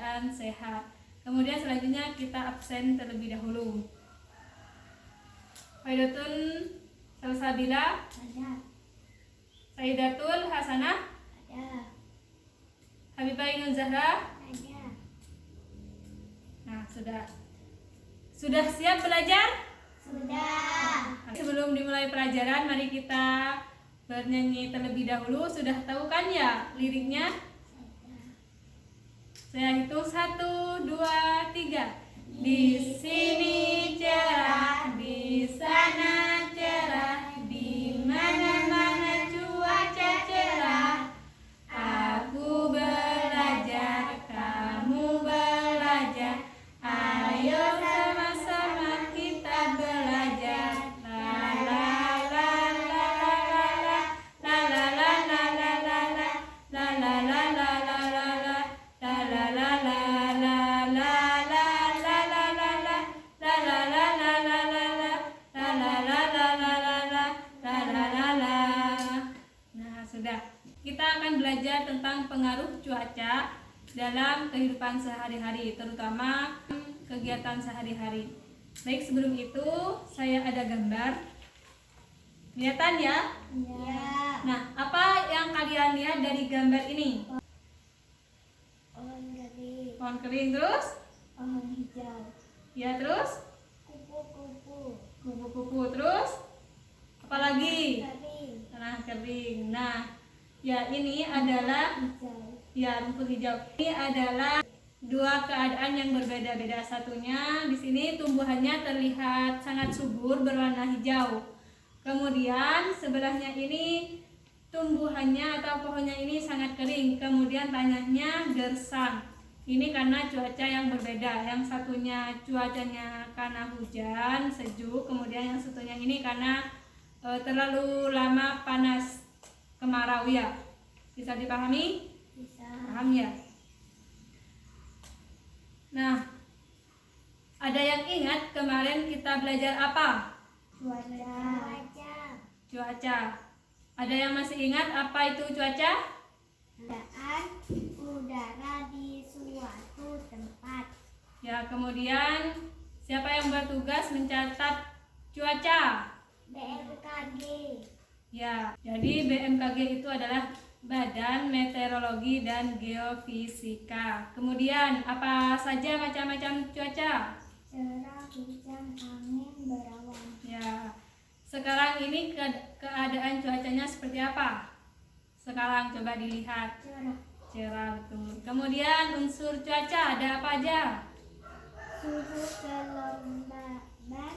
keadaan sehat. Kemudian selanjutnya kita absen terlebih dahulu. Faidatun Salsabila, Ada. Saidatul Hasanah, Ada. Habibah Ainun Zahra. Ada. Nah, sudah siap belajar? Sudah. Sebelum dimulai pelajaran, mari kita bernyanyi terlebih dahulu. Sudah tahu kan ya liriknya? Saya hitung 1, 2, 3. Di sini cerah, di sana cerah, di mana-mana cuaca cerah. Aku belajar, kamu belajar. Ayo sama-sama kita belajar. La la la la la la la la la la la la la la la la la la la la. La la la la la la la la la la la la la la la la la la la la. Nah, sudah. Kita akan belajar tentang pengaruh cuaca dalam kehidupan sehari-hari, terutama kegiatan sehari-hari. Baik, sebelum itu saya ada gambar. Kelihatan ya? Ya. Nah, apa yang kalian lihat dari gambar ini? Pohon kering. Pohon kering, terus? Pohon hijau. Ya, terus? Kupu-kupu. Kupu-kupu, terus? Apalagi? Kering. Tanah kering. Nah, ya ini adalah Hijau. ya rumput hijau. Ini adalah dua keadaan yang berbeda-beda. Satunya di sini tumbuhannya terlihat sangat subur berwarna hijau. Kemudian sebelahnya ini tumbuhannya atau pohonnya ini sangat kering. Kemudian tanahnya gersang. Ini karena cuaca yang berbeda. Yang satunya cuacanya karena hujan, sejuk. Kemudian yang satunya ini karena terlalu lama panas, kemarau ya. Bisa dipahami? Bisa. Paham ya? Nah, ada yang ingat kemarin kita belajar apa? Cuaca. Cuaca. Ada yang masih ingat apa itu cuaca? Keadaan udara di suatu tempat. Ya, kemudian siapa yang bertugas mencatat cuaca? BMKG. Ya, jadi BMKG itu adalah Badan Meteorologi dan Geofisika. Kemudian apa saja macam-macam cuaca? Cerah, hujan, angin, berawan. Ya, sekarang ini keadaan cuacanya seperti apa? Sekarang coba dilihat. Cerah. Cerah, betul. Kemudian unsur cuaca ada apa aja? Suhu, kelembaban,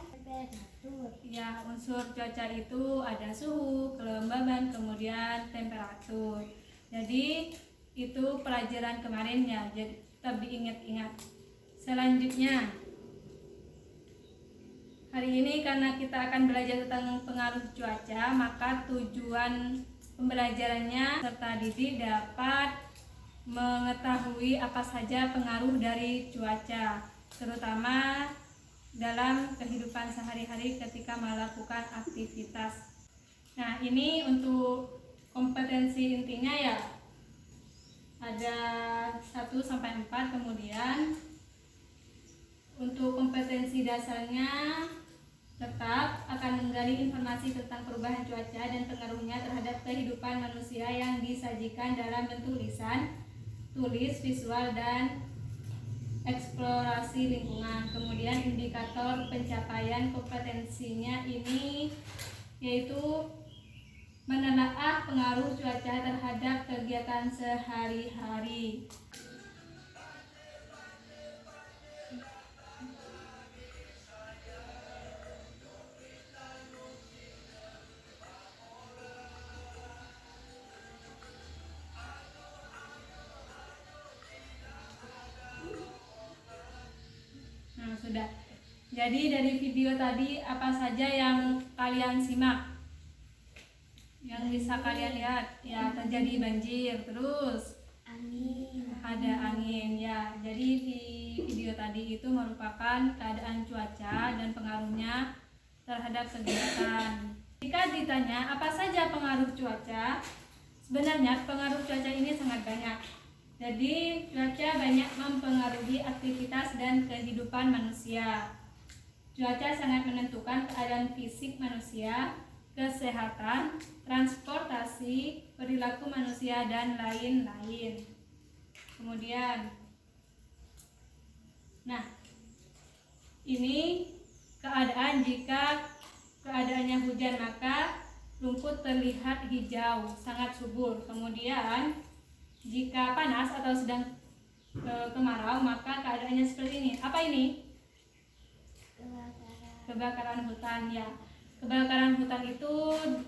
temperatur. Ya, unsur cuaca itu ada suhu, kelembaban, kemudian temperatur. Jadi itu pelajaran kemarin ya, jadi tetap diingat-ingat. Selanjutnya, hari ini karena kita akan belajar tentang pengaruh cuaca, maka tujuan pembelajarannya serta didik dapat mengetahui apa saja pengaruh dari cuaca, terutama dalam kehidupan sehari-hari ketika melakukan aktivitas. Nah, ini untuk kompetensi intinya ya ada 1-4. Kemudian untuk kompetensi dasarnya tetap akan menggali informasi tentang perubahan cuaca dan pengaruhnya terhadap kehidupan manusia yang disajikan dalam bentuk lisan, tulis, visual, dan eksplorasi lingkungan. Kemudian indikator pencapaian kompetensinya ini yaitu menelaah pengaruh cuaca terhadap kegiatan sehari-hari. Nah, sudah. Jadi dari video tadi apa saja yang kalian simak? Yang bisa kalian lihat? Ya, terjadi banjir, terus Angin. ada angin ya. Jadi di video tadi itu merupakan keadaan cuaca dan pengaruhnya terhadap kegiatan. Jika ditanya apa saja pengaruh cuaca, sebenarnya pengaruh cuaca ini sangat banyak. Jadi cuaca banyak mempengaruhi kehidupan manusia. Cuaca sangat menentukan keadaan fisik manusia, kesehatan, transportasi, perilaku manusia, dan lain-lain. Kemudian, nah, ini keadaan jika keadaannya hujan, maka rumput terlihat hijau, sangat subur. Kemudian, jika panas atau sedang kemarau, maka keadaannya seperti ini. Apa ini? Kebakaran hutan, ya. Kebakaran hutan itu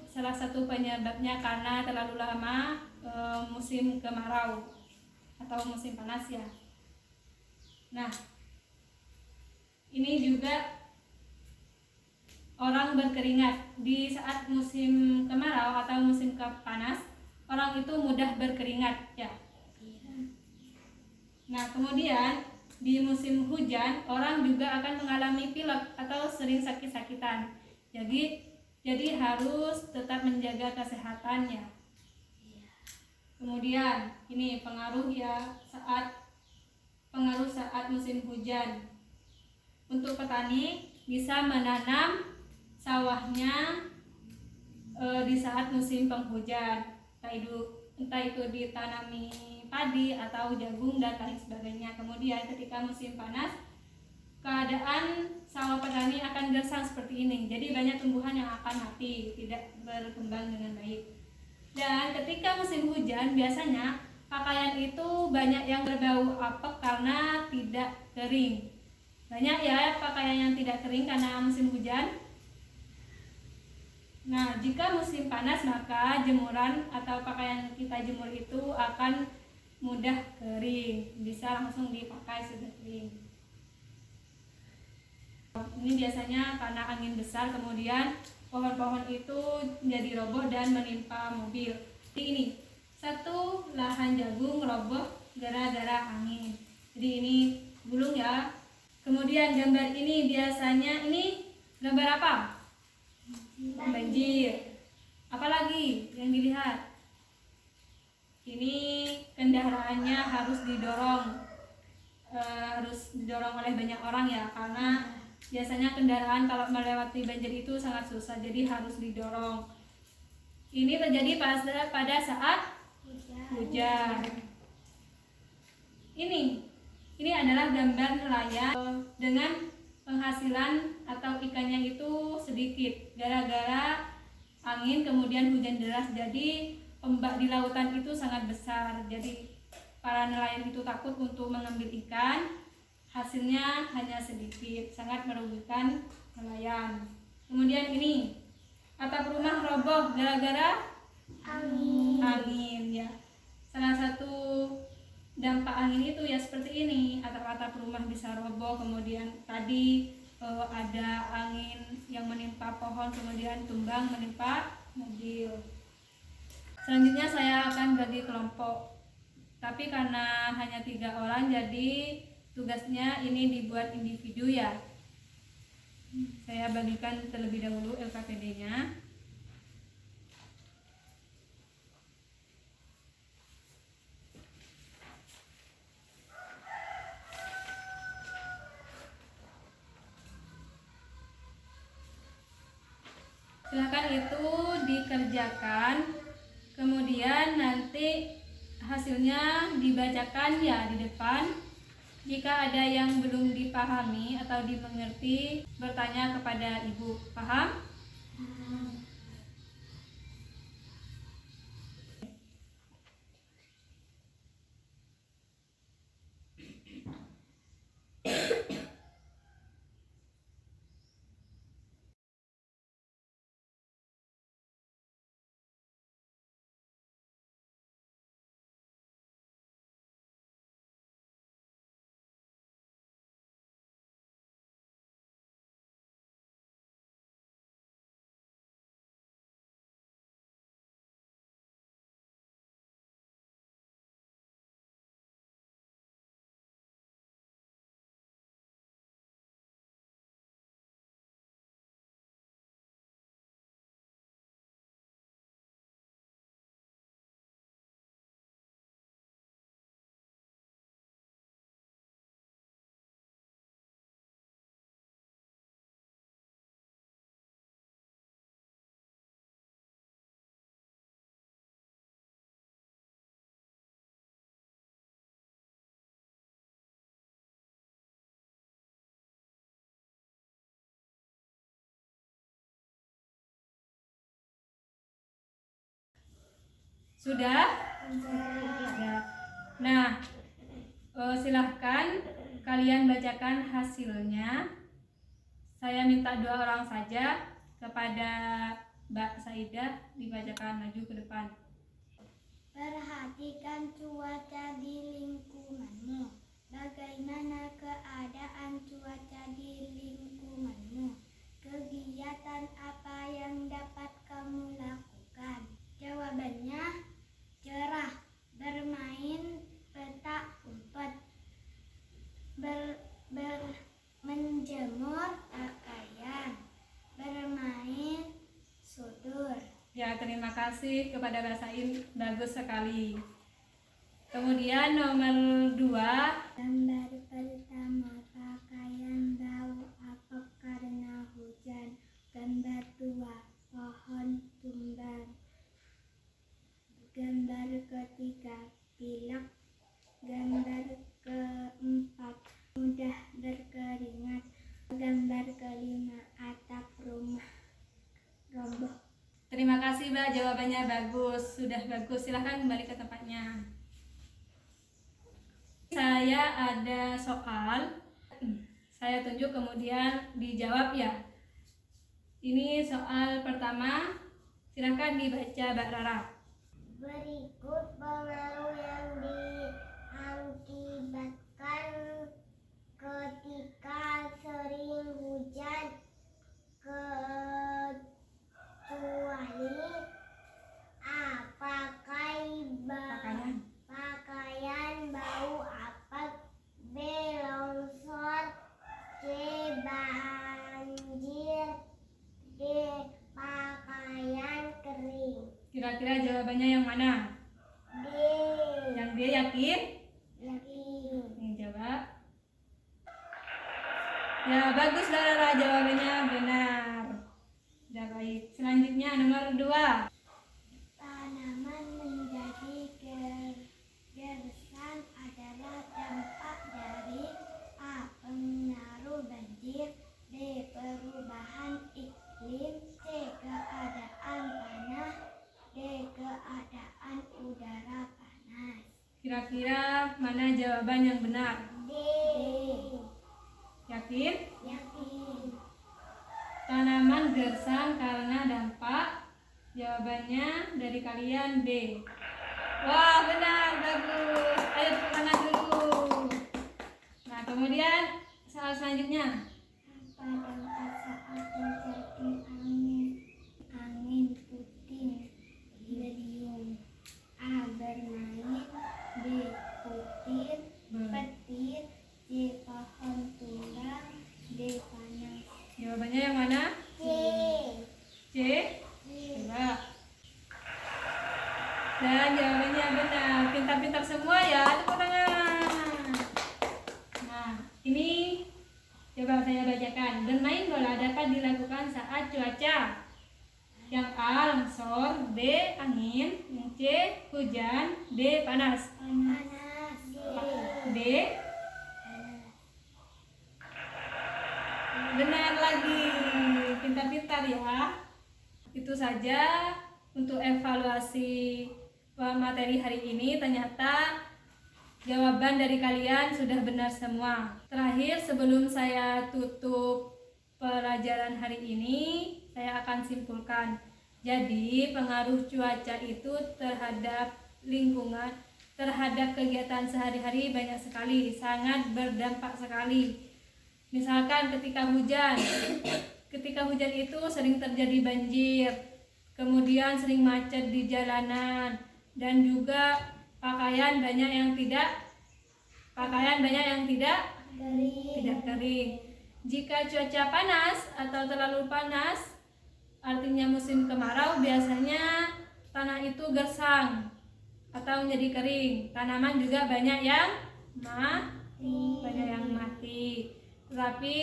salah satu penyebabnya karena terlalu lama musim kemarau atau musim panas, ya. Nah, ini juga orang berkeringat. Di saat musim kemarau atau musim panas, orang itu mudah berkeringat, ya. Nah, kemudian di musim hujan orang juga akan mengalami pilek atau sering sakit-sakitan. Jadi harus tetap menjaga kesehatannya. Kemudian ini pengaruh saat musim hujan. Untuk petani bisa menanam sawahnya di saat musim penghujan. Entah itu ditanami padi atau jagung dan lain sebagainya. Kemudian ketika musim panas, keadaan sawah petani akan gersang seperti ini. Jadi banyak tumbuhan yang akan mati, tidak berkembang dengan baik. Dan ketika musim hujan, biasanya pakaian itu banyak yang berbau apek karena tidak kering. Banyak ya pakaian yang tidak kering karena musim hujan. Nah, jika musim panas, maka jemuran atau pakaian kita jemur itu akan mudah kering, bisa langsung dipakai sudah kering. Ini biasanya karena angin besar, kemudian pohon-pohon itu menjadi roboh dan menimpa mobil. Jadi ini satu lahan jagung roboh gara-gara angin. Jadi ini gulung, ya. Kemudian gambar ini biasanya ini gambar apa? Banjir. Apalagi yang dilihat? Ini kendaraannya harus didorong oleh banyak orang, ya, karena biasanya kendaraan kalau melewati banjir itu sangat susah, jadi harus didorong. Ini terjadi pada saat hujan. Ini adalah gambar nelayan dengan penghasilan atau ikannya itu sedikit gara-gara angin kemudian hujan deras, jadi ombak di lautan itu sangat besar. Jadi para nelayan itu takut untuk mengambil ikan, hasilnya hanya sedikit, sangat merugikan nelayan. Kemudian ini atap rumah roboh gara-gara angin, ya. Salah satu dampak angin itu ya seperti ini, atap-atap rumah bisa roboh. Kemudian tadi ada angin yang menimpa pohon, kemudian tumbang menimpa mobil. Selanjutnya saya akan bagi kelompok, tapi karena hanya 3 orang, jadi tugasnya ini dibuat individu, ya. Saya bagikan terlebih dahulu LKPD-nya. Silakan itu dikerjakan, kemudian nanti hasilnya dibacakan, ya, di depan. Jika ada yang belum dipahami atau dimengerti, bertanya kepada ibu. Paham? Sudah? Sudah. Ya. Nah, silahkan kalian bacakan hasilnya. Saya minta 2 orang saja kepada Mbak Saidah dibacakan maju ke depan. Perhatikan cuaca di lingkunganmu. Bagaimana keadaan cuaca di lingkunganmu? Kegiatan apa yang dapat kamu lakukan? Jawabannya cerah, bermain petak umpet, menjemur pakaian, bermain sudur. Ya, terima kasih kepada Mbak Sain, bagus sekali. Kemudian nomor 2. Gambar pertama, pakaian bau apek karena hujan. Gambar 2, pohon tumbang. Gambar ketiga, pilek. Gambar keempat, mudah berkeringat. Gambar kelima, atap rumah roboh. Terima kasih Mbak, jawabannya bagus, sudah bagus. Silahkan kembali ke tempatnya. Saya ada soal, saya tunjuk kemudian dijawab ya. Ini soal pertama, silahkan dibaca Mbak Rara. Berikut pengaruh yang diakibatkan ketika sering hujan, kecuali pakaian bau apek, B. longsor, C. banjir, D. pakaian kering. Kira-kira jawabannya yang mana? D. Yang dia yakin? Yakin. Ini jawab. Ya, bagus Mbak Rara, jawabannya benar. Sudah baik. Selanjutnya nomor 2. Tanaman menjadi gersang adalah dampak dari A. pengaruh banjir, B. perubahan iklim, C. keadaan panas, D. keadaan udara panas. Kira-kira mana jawaban yang benar? D. Yakin? Yakin. Tanaman gersang karena dampak. Jawabannya dari kalian D. Wah, benar, bagus. Ayo tepuk tangan dulu. Nah, kemudian soal selanjutnya. Pada saat terjadi angin puting beliung. A. bermain, B. putir, petir, C. pohon tumbang, D. panas. Jawabannya yang mana? C. C. Coba. Dan jawabannya benar. Pintar-pintar semua ya. Tepuk tangan. Nah, ini coba saya bacakan. Bermain bola dapat dilakukan saat cuaca. Yang A. longsor, B. angin, yang C. hujan, D. panas. Panas. D. Benar lagi. Pintar-pintar ya. Itu saja untuk evaluasi materi hari ini. Ternyata jawaban dari kalian sudah benar semua. Terakhir, sebelum saya tutup pelajaran hari ini, saya akan simpulkan. Jadi, pengaruh cuaca itu terhadap lingkungan, terhadap kegiatan sehari-hari banyak sekali, sangat berdampak sekali. Misalkan ketika hujan itu sering terjadi banjir, kemudian sering macet di jalanan, dan juga pakaian banyak yang tidak kering. Jika cuaca panas atau terlalu panas, artinya musim kemarau, biasanya tanah itu gersang atau menjadi kering. Tanaman juga banyak yang mati. Tetapi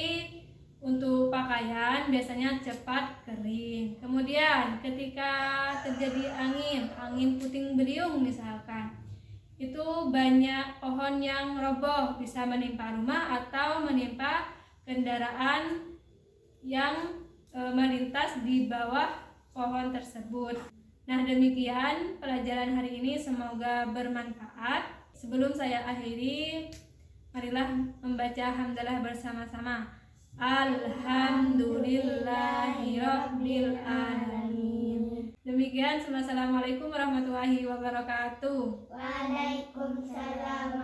untuk pakaian biasanya cepat kering. Kemudian ketika terjadi angin puting beliung misalkan, itu banyak pohon yang roboh, bisa menimpa rumah atau menimpa kendaraan yang melintas di bawah pohon tersebut. Nah, demikian pelajaran hari ini, semoga bermanfaat. Sebelum saya akhiri, marilah membaca hamdalah bersama-sama. Alhamdulillahirabbil alamin. Demikian, assalamualaikum warahmatullahi wabarakatuh. Waalaikumsalam